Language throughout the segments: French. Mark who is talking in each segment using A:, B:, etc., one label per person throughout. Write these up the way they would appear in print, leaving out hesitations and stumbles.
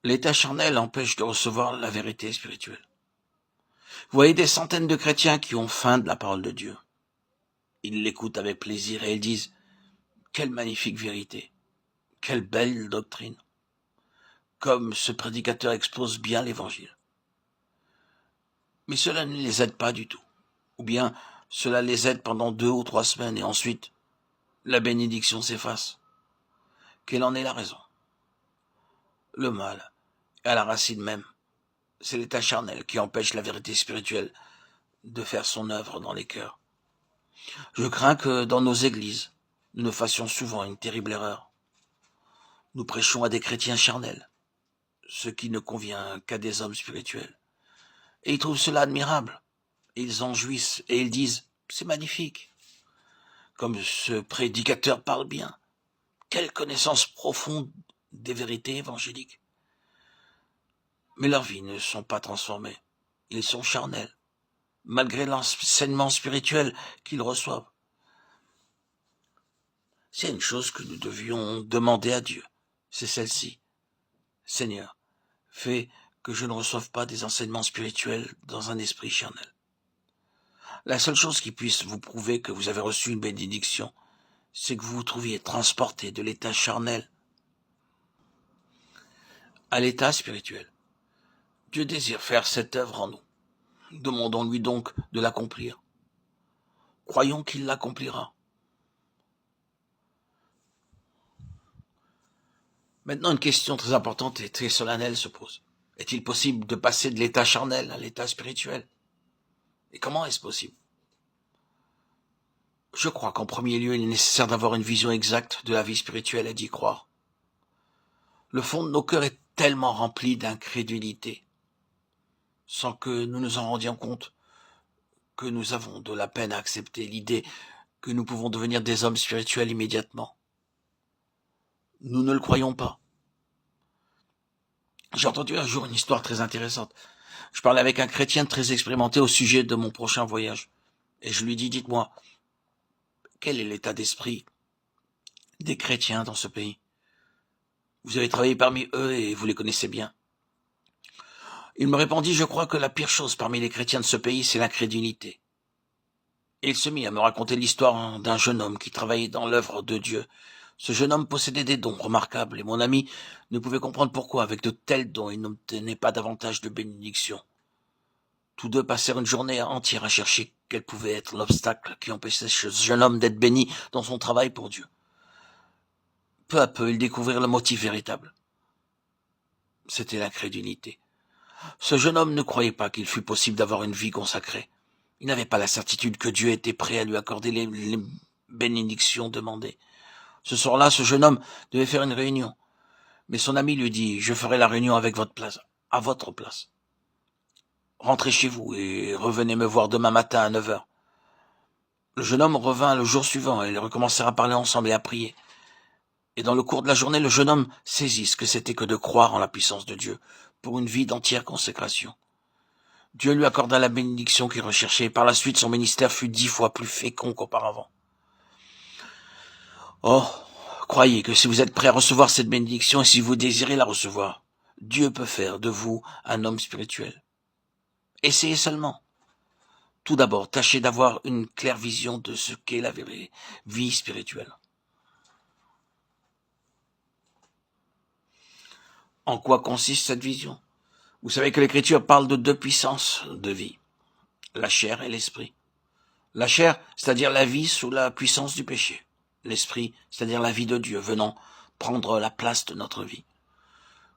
A: L'état charnel empêche de recevoir la vérité spirituelle. Vous voyez des centaines de chrétiens qui ont faim de la parole de Dieu. Ils l'écoutent avec plaisir et ils disent « Quelle magnifique vérité, quelle belle doctrine !» Comme ce prédicateur expose bien l'évangile. Mais cela ne les aide pas du tout. Ou bien cela les aide pendant 2 ou 3 semaines et ensuite la bénédiction s'efface. Quelle en est la raison? Le mal est à la racine même. C'est l'état charnel qui empêche la vérité spirituelle de faire son œuvre dans les cœurs. Je crains que dans nos églises, nous fassions souvent une terrible erreur. Nous prêchons à des chrétiens charnels, ce qui ne convient qu'à des hommes spirituels. Et ils trouvent cela admirable. Et ils en jouissent et ils disent « c'est magnifique ». Comme ce prédicateur parle bien. Quelle connaissance profonde des vérités évangéliques. Mais leurs vies ne sont pas transformées. Ils sont charnels, malgré l'enseignement spirituel qu'ils reçoivent. C'est une chose que nous devions demander à Dieu. C'est celle-ci. Seigneur, fais que je ne reçoive pas des enseignements spirituels dans un esprit charnel. La seule chose qui puisse vous prouver que vous avez reçu une bénédiction, c'est que vous vous trouviez transporté de l'état charnel à l'état spirituel. Dieu désire faire cette œuvre en nous. Demandons-lui donc de l'accomplir. Croyons qu'il l'accomplira. Maintenant, une question très importante et très solennelle se pose. Est-il possible de passer de l'état charnel à l'état spirituel? Et comment est-ce possible? Je crois qu'en premier lieu, il est nécessaire d'avoir une vision exacte de la vie spirituelle et d'y croire. Le fond de nos cœurs est tellement rempli d'incrédulité, sans que nous nous en rendions compte, que nous avons de la peine à accepter l'idée que nous pouvons devenir des hommes spirituels immédiatement. Nous ne le croyons pas. J'ai entendu un jour une histoire très intéressante. Je parlais avec un chrétien très expérimenté au sujet de mon prochain voyage. Et je lui dis, dites-moi, quel est l'état d'esprit des chrétiens dans ce pays? Vous avez travaillé parmi eux et vous les connaissez bien. Il me répondit, je crois que la pire chose parmi les chrétiens de ce pays, c'est l'incrédulité. Et il se mit à me raconter l'histoire d'un jeune homme qui travaillait dans l'œuvre de Dieu. Ce jeune homme possédait des dons remarquables et mon ami ne pouvait comprendre pourquoi, avec de tels dons, il n'obtenait pas davantage de bénédictions. Tous deux passèrent une journée entière à chercher quel pouvait être l'obstacle qui empêchait ce jeune homme d'être béni dans son travail pour Dieu. Peu à peu, ils découvrirent le motif véritable. C'était l'incrédulité. Ce jeune homme ne croyait pas qu'il fût possible d'avoir une vie consacrée. Il n'avait pas la certitude que Dieu était prêt à lui accorder les bénédictions demandées. Ce soir-là, ce jeune homme devait faire une réunion. Mais son ami lui dit, je ferai la réunion avec votre place, à votre place. Rentrez chez vous et revenez me voir demain matin à 9 heures. Le jeune homme revint le jour suivant et ils recommencèrent à parler ensemble et à prier. Et dans le cours de la journée, le jeune homme saisit ce que c'était que de croire en la puissance de Dieu pour une vie d'entière consécration. Dieu lui accorda la bénédiction qu'il recherchait et par la suite son ministère fut 10 fois plus fécond qu'auparavant. Oh, croyez que si vous êtes prêt à recevoir cette bénédiction et si vous désirez la recevoir, Dieu peut faire de vous un homme spirituel. Essayez seulement. Tout d'abord, tâchez d'avoir une claire vision de ce qu'est la vie spirituelle. En quoi consiste cette vision? Vous savez que l'Écriture parle de 2 puissances de vie, la chair et l'esprit. La chair, c'est-à-dire la vie sous la puissance du péché. L'esprit, c'est-à-dire la vie de Dieu venant prendre la place de notre vie.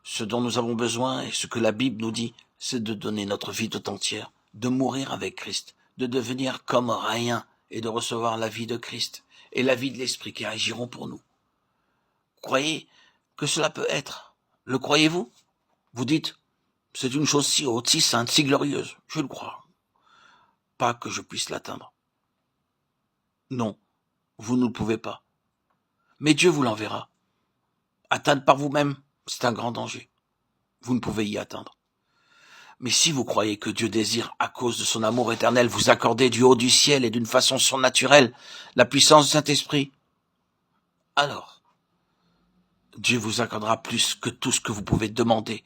A: Ce dont nous avons besoin et ce que la Bible nous dit, c'est de donner notre vie tout entière, de mourir avec Christ, de devenir comme rien et de recevoir la vie de Christ et la vie de l'Esprit qui agiront pour nous. Croyez que cela peut être. Le croyez-vous? Vous dites, c'est une chose si haute, si sainte, si glorieuse. Je le crois. Pas que je puisse l'atteindre. Non, vous ne le pouvez pas. Mais Dieu vous l'enverra. Atteindre par vous-même, c'est un grand danger. Vous ne pouvez y atteindre. Mais si vous croyez que Dieu désire, à cause de son amour éternel, vous accorder du haut du ciel et d'une façon surnaturelle la puissance du Saint-Esprit, alors, Dieu vous accordera plus que tout ce que vous pouvez demander,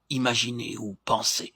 A: imaginer ou penser.